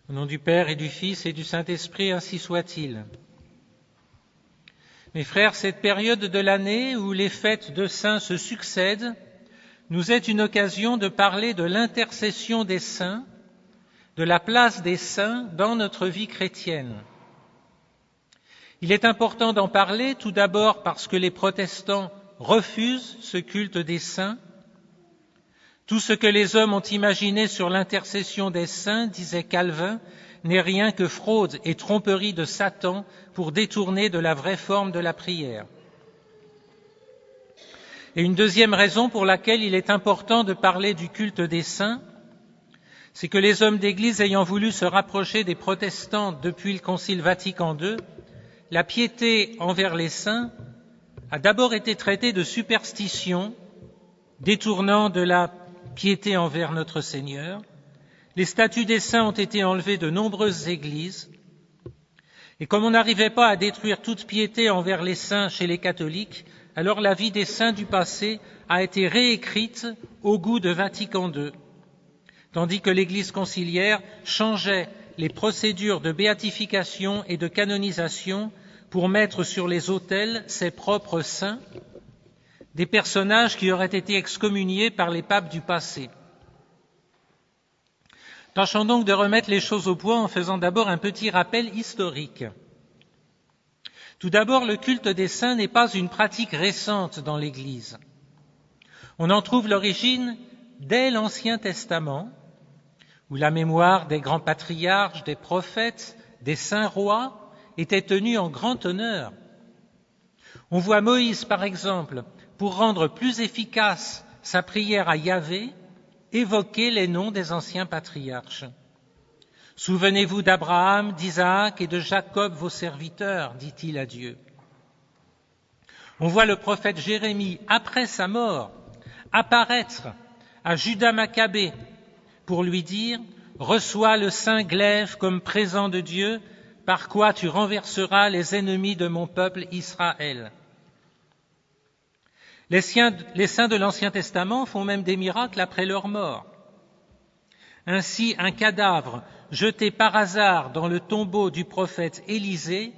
Au nom du Père et du Fils et du Saint-Esprit, ainsi soit-il. Mes frères, cette période de l'année où les fêtes de saints se succèdent nous est une occasion de parler de l'intercession des saints, de la place des saints dans notre vie chrétienne. Il est important d'en parler tout d'abord parce que les protestants refusent ce culte des saints. Tout ce que les hommes ont imaginé sur l'intercession des saints, disait Calvin, n'est rien que fraude et tromperie de Satan pour détourner de la vraie forme de la prière. Et une deuxième raison pour laquelle il est important de parler du culte des saints, c'est que les hommes d'Église ayant voulu se rapprocher des protestants depuis le Concile Vatican II, la piété envers les saints a d'abord été traitée de superstition, détournant de la piété envers notre Seigneur. Les statues des saints ont été enlevées de nombreuses églises. Et comme on n'arrivait pas à détruire toute piété envers les saints chez les catholiques, alors la vie des saints du passé a été réécrite au goût de Vatican II, tandis que l'Église conciliaire changeait les procédures de béatification et de canonisation pour mettre sur les autels ses propres saints, des personnages qui auraient été excommuniés par les papes du passé. Tâchons donc de remettre les choses au point en faisant d'abord un petit rappel historique. Tout d'abord, le culte des saints n'est pas une pratique récente dans l'Église. On en trouve l'origine dès l'Ancien Testament, où la mémoire des grands patriarches, des prophètes, des saints rois était tenue en grand honneur. On voit Moïse, par exemple, pour rendre plus efficace sa prière à Yahvé, évoquer les noms des anciens patriarches. Souvenez-vous d'Abraham, d'Isaac et de Jacob, vos serviteurs, dit-il à Dieu. On voit le prophète Jérémie, après sa mort, apparaître à Judas Maccabée pour lui dire « Reçois le saint glaive comme présent de Dieu, par quoi tu renverseras les ennemis de mon peuple Israël. » Les saints de l'Ancien Testament font même des miracles après leur mort. Ainsi, un cadavre jeté par hasard dans le tombeau du prophète Élisée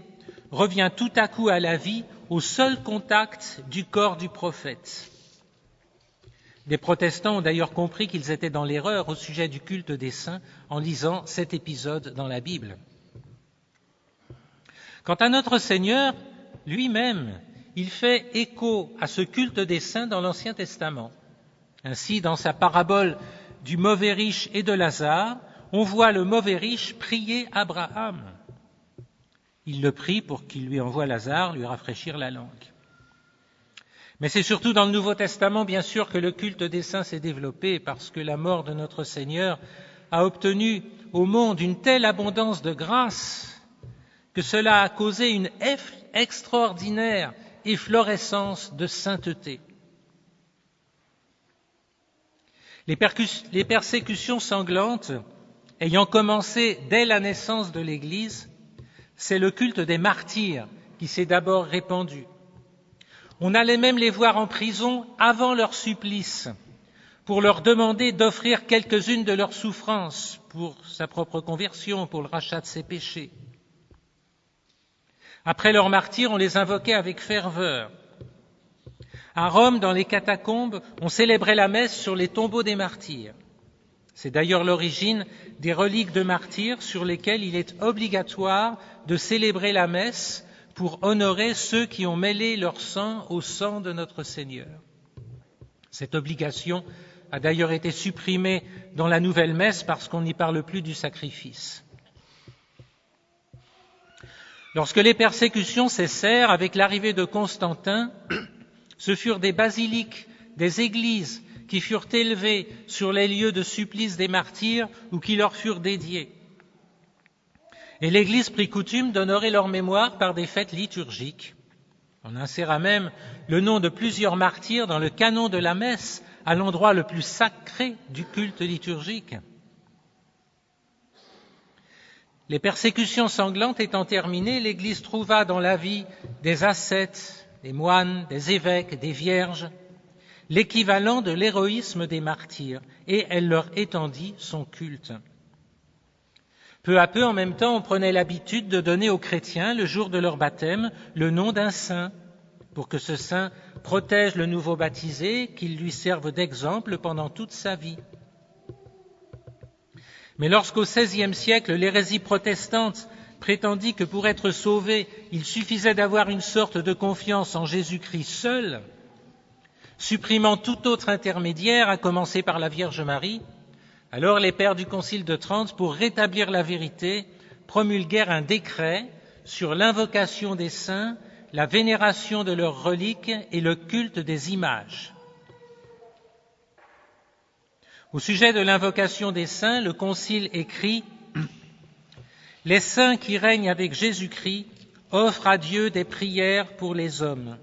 revient tout à coup à la vie au seul contact du corps du prophète. Des protestants ont d'ailleurs compris qu'ils étaient dans l'erreur au sujet du culte des saints en lisant cet épisode dans la Bible. Quant à notre Seigneur, lui-même, il fait écho à ce culte des saints dans l'Ancien Testament. Ainsi, dans sa parabole du mauvais riche et de Lazare, on voit le mauvais riche prier Abraham. Il le prie pour qu'il lui envoie Lazare lui rafraîchir la langue. Mais c'est surtout dans le Nouveau Testament, bien sûr, que le culte des saints s'est développé, parce que la mort de notre Seigneur a obtenu au monde une telle abondance de grâce que cela a causé une extraordinaire efflorescence de sainteté. Les persécutions sanglantes ayant commencé dès la naissance de l'Église, c'est le culte des martyrs qui s'est d'abord répandu. On allait même les voir en prison avant leur supplice pour leur demander d'offrir quelques-unes de leurs souffrances pour sa propre conversion, pour le rachat de ses péchés. Après leur martyre, on les invoquait avec ferveur. À Rome, dans les catacombes, on célébrait la messe sur les tombeaux des martyrs. C'est d'ailleurs l'origine des reliques de martyrs sur lesquelles il est obligatoire de célébrer la messe pour honorer ceux qui ont mêlé leur sang au sang de notre Seigneur. Cette obligation a d'ailleurs été supprimée dans la nouvelle messe parce qu'on n'y parle plus du sacrifice. Lorsque les persécutions cessèrent avec l'arrivée de Constantin, ce furent des basiliques, des églises qui furent élevées sur les lieux de supplice des martyrs ou qui leur furent dédiés. Et l'Église prit coutume d'honorer leur mémoire par des fêtes liturgiques. On inséra même le nom de plusieurs martyrs dans le canon de la messe, à l'endroit le plus sacré du culte liturgique. Les persécutions sanglantes étant terminées, l'Église trouva dans la vie des ascètes, des moines, des évêques, des vierges, l'équivalent de l'héroïsme des martyrs, et elle leur étendit son culte. Peu à peu, en même temps, on prenait l'habitude de donner aux chrétiens, le jour de leur baptême, le nom d'un saint, pour que ce saint protège le nouveau baptisé, qu'il lui serve d'exemple pendant toute sa vie. Mais lorsqu'au XVIe siècle, l'hérésie protestante prétendit que pour être sauvé, il suffisait d'avoir une sorte de confiance en Jésus-Christ seul, supprimant tout autre intermédiaire, à commencer par la Vierge Marie, alors les pères du Concile de Trente, pour rétablir la vérité, promulguèrent un décret sur l'invocation des saints, la vénération de leurs reliques et le culte des images. Au sujet de l'invocation des saints, le Concile écrit « Les saints qui règnent avec Jésus-Christ offrent à Dieu des prières pour les hommes,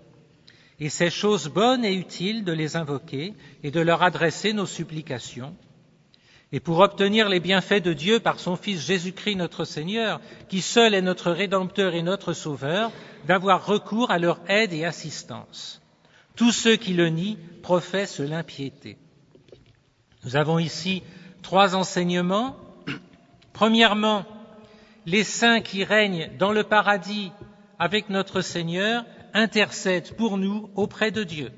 et c'est chose bonne et utile de les invoquer et de leur adresser nos supplications, et pour obtenir les bienfaits de Dieu par son Fils Jésus-Christ notre Seigneur, qui seul est notre Rédempteur et notre Sauveur, d'avoir recours à leur aide et assistance. Tous ceux qui le nient professent l'impiété. » Nous avons ici 3 enseignements. Premièrement, les saints qui règnent dans le paradis avec notre Seigneur intercèdent pour nous auprès de Dieu.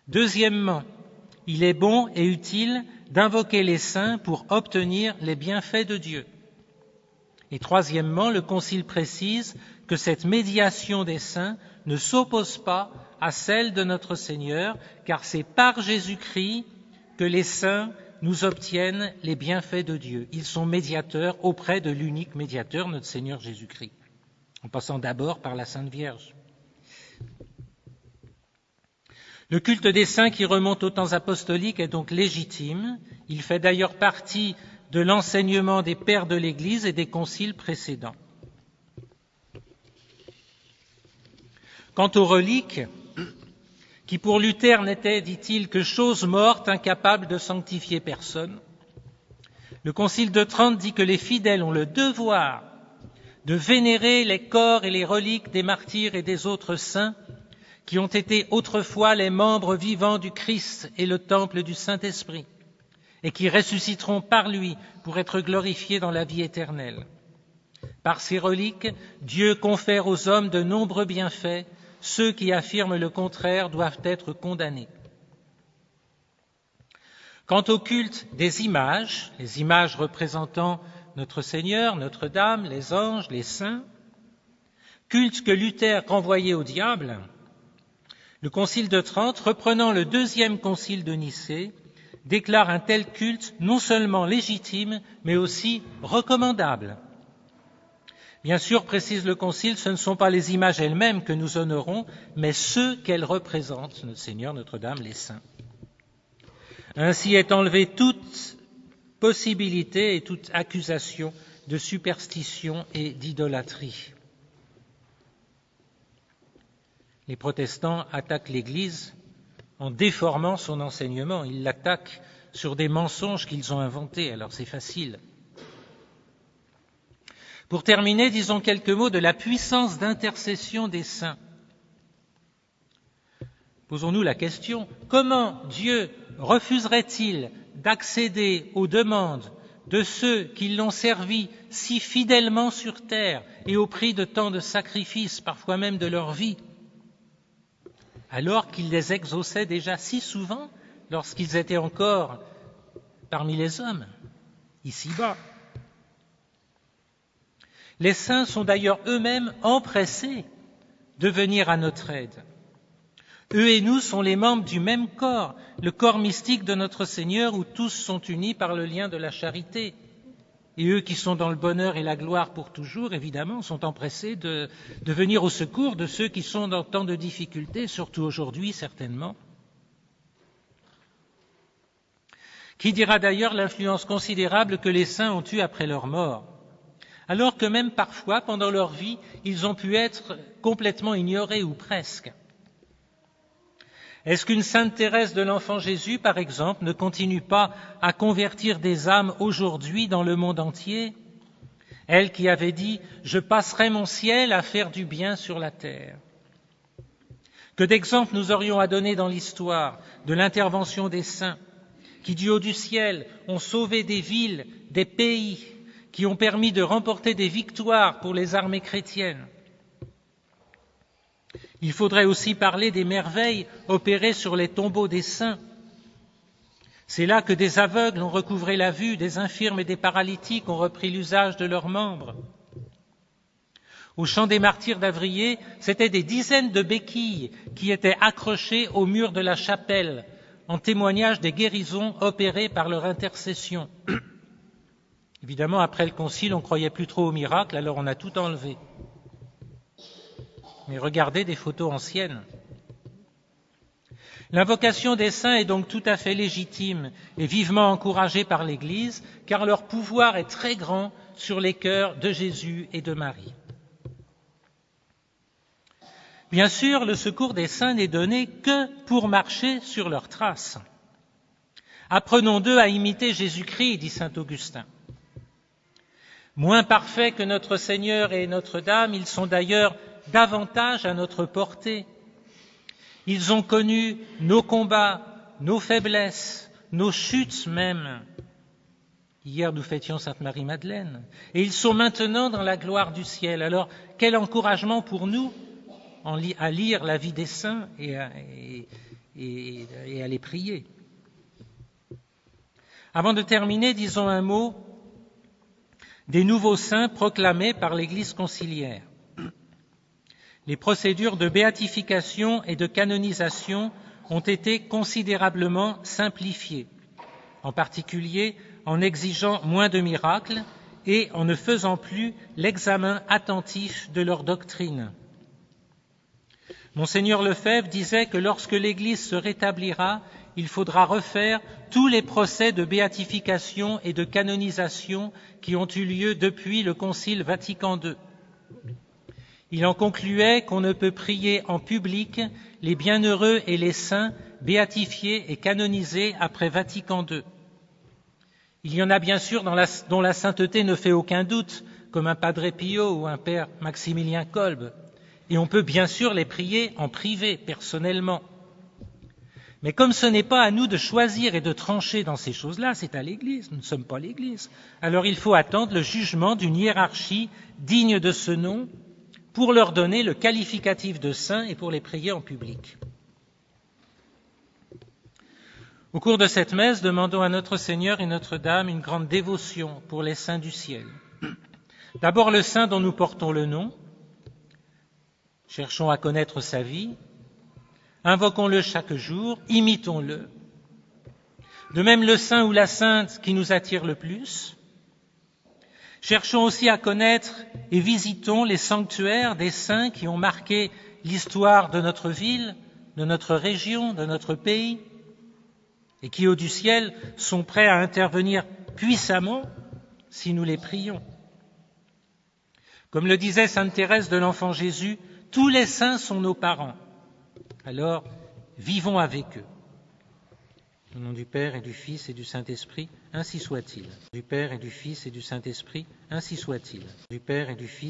Deuxièmement, il est bon et utile d'invoquer les saints pour obtenir les bienfaits de Dieu. Et troisièmement, le Concile précise que cette médiation des saints ne s'oppose pas à celle de notre Seigneur, car c'est par Jésus-Christ que les saints nous obtiennent les bienfaits de Dieu. Ils sont médiateurs auprès de l'unique médiateur, notre Seigneur Jésus-Christ, en passant d'abord par la Sainte Vierge. Le culte des saints qui remonte aux temps apostoliques est donc légitime. Il fait d'ailleurs partie de l'enseignement des pères de l'Église et des conciles précédents. Quant aux reliques, qui pour Luther n'étaient, dit-il, que choses mortes, incapables de sanctifier personne, le Concile de Trente dit que les fidèles ont le devoir de vénérer les corps et les reliques des martyrs et des autres saints qui ont été autrefois les membres vivants du Christ et le temple du Saint-Esprit, et qui ressusciteront par lui pour être glorifiés dans la vie éternelle. Par ces reliques, Dieu confère aux hommes de nombreux bienfaits. Ceux qui affirment le contraire doivent être condamnés. Quant au culte des images, les images représentant notre Seigneur, Notre-Dame, les anges, les saints, culte que Luther renvoyait au diable, le Concile de Trente, reprenant le 2e concile de Nicée, déclare un tel culte non seulement légitime, mais aussi recommandable. Bien sûr, précise le Concile, ce ne sont pas les images elles-mêmes que nous honorons, mais ceux qu'elles représentent, notre Seigneur, Notre-Dame, les saints. Ainsi est enlevée toute possibilité et toute accusation de superstition et d'idolâtrie. Les protestants attaquent l'Église en déformant son enseignement. Ils l'attaquent sur des mensonges qu'ils ont inventés, alors c'est facile. Pour terminer, disons quelques mots de la puissance d'intercession des saints. Posons-nous la question, comment Dieu refuserait-il d'accéder aux demandes de ceux qui l'ont servi si fidèlement sur terre et au prix de tant de sacrifices, parfois même de leur vie, alors qu'il les exauçait déjà si souvent lorsqu'ils étaient encore parmi les hommes, ici-bas. Les saints sont d'ailleurs eux-mêmes empressés de venir à notre aide. Eux et nous sont les membres du même corps, le corps mystique de notre Seigneur où tous sont unis par le lien de la charité. Et eux qui sont dans le bonheur et la gloire pour toujours, évidemment, sont empressés de venir au secours de ceux qui sont dans tant de difficultés, surtout aujourd'hui certainement. Qui dira d'ailleurs l'influence considérable que les saints ont eue après leur mort, alors que même parfois, pendant leur vie, ils ont pu être complètement ignorés ou presque. Est-ce qu'une sainte Thérèse de l'Enfant Jésus, par exemple, ne continue pas à convertir des âmes aujourd'hui dans le monde entier? Elle qui avait dit « Je passerai mon ciel à faire du bien sur la terre ». Que d'exemples nous aurions à donner dans l'histoire de l'intervention des saints qui, du haut du ciel, ont sauvé des villes, des pays, qui ont permis de remporter des victoires pour les armées chrétiennes. Il faudrait aussi parler des merveilles opérées sur les tombeaux des saints. C'est là que des aveugles ont recouvré la vue, des infirmes et des paralytiques ont repris l'usage de leurs membres. Au champ des martyrs d'Avrier, c'étaient des dizaines de béquilles qui étaient accrochées au mur de la chapelle, en témoignage des guérisons opérées par leur intercession. Évidemment, après le concile, on ne croyait plus trop aux miracles, alors on a tout enlevé. Mais regardez des photos anciennes. L'invocation des saints est donc tout à fait légitime et vivement encouragée par l'Église, car leur pouvoir est très grand sur les cœurs de Jésus et de Marie. Bien sûr, le secours des saints n'est donné que pour marcher sur leurs traces. Apprenons d'eux à imiter Jésus-Christ, dit saint Augustin. Moins parfaits que notre Seigneur et Notre-Dame, ils sont d'ailleurs davantage à notre portée. Ils ont connu nos combats, nos faiblesses, nos chutes même. Hier, nous fêtions Sainte Marie-Madeleine. Et ils sont maintenant dans la gloire du ciel. Alors, quel encouragement pour nous à lire la vie des saints et à les prier. Avant de terminer, disons un mot des nouveaux saints proclamés par l'Église conciliaire. Les procédures de béatification et de canonisation ont été considérablement simplifiées, en particulier en exigeant moins de miracles et en ne faisant plus l'examen attentif de leur doctrine. Monseigneur Lefebvre disait que lorsque l'Église se rétablira, il faudra refaire tous les procès de béatification et de canonisation qui ont eu lieu depuis le Concile Vatican II. Il en concluait qu'on ne peut prier en public les bienheureux et les saints béatifiés et canonisés après Vatican II. Il y en a bien sûr dont la sainteté ne fait aucun doute, comme un Padre Pio ou un Père Maximilien Kolbe. Et on peut bien sûr les prier en privé, personnellement. Mais comme ce n'est pas à nous de choisir et de trancher dans ces choses-là, c'est à l'Église, nous ne sommes pas l'Église. Alors il faut attendre le jugement d'une hiérarchie digne de ce nom pour leur donner le qualificatif de saint et pour les prier en public. Au cours de cette messe, demandons à notre Seigneur et Notre-Dame une grande dévotion pour les saints du ciel. D'abord le saint dont nous portons le nom. Cherchons à connaître sa vie, invoquons-le chaque jour, imitons-le. De même le saint ou la sainte qui nous attire le plus. Cherchons aussi à connaître et visitons les sanctuaires des saints qui ont marqué l'histoire de notre ville, de notre région, de notre pays, et qui, au du ciel, sont prêts à intervenir puissamment si nous les prions. Comme le disait sainte Thérèse de l'Enfant Jésus, tous les saints sont nos parents. Alors, vivons avec eux. Au nom du Père et du Fils et du Saint-Esprit, ainsi soit-il. Du Père et du Fils et du Saint-Esprit, ainsi soit-il. Du Père et du Fils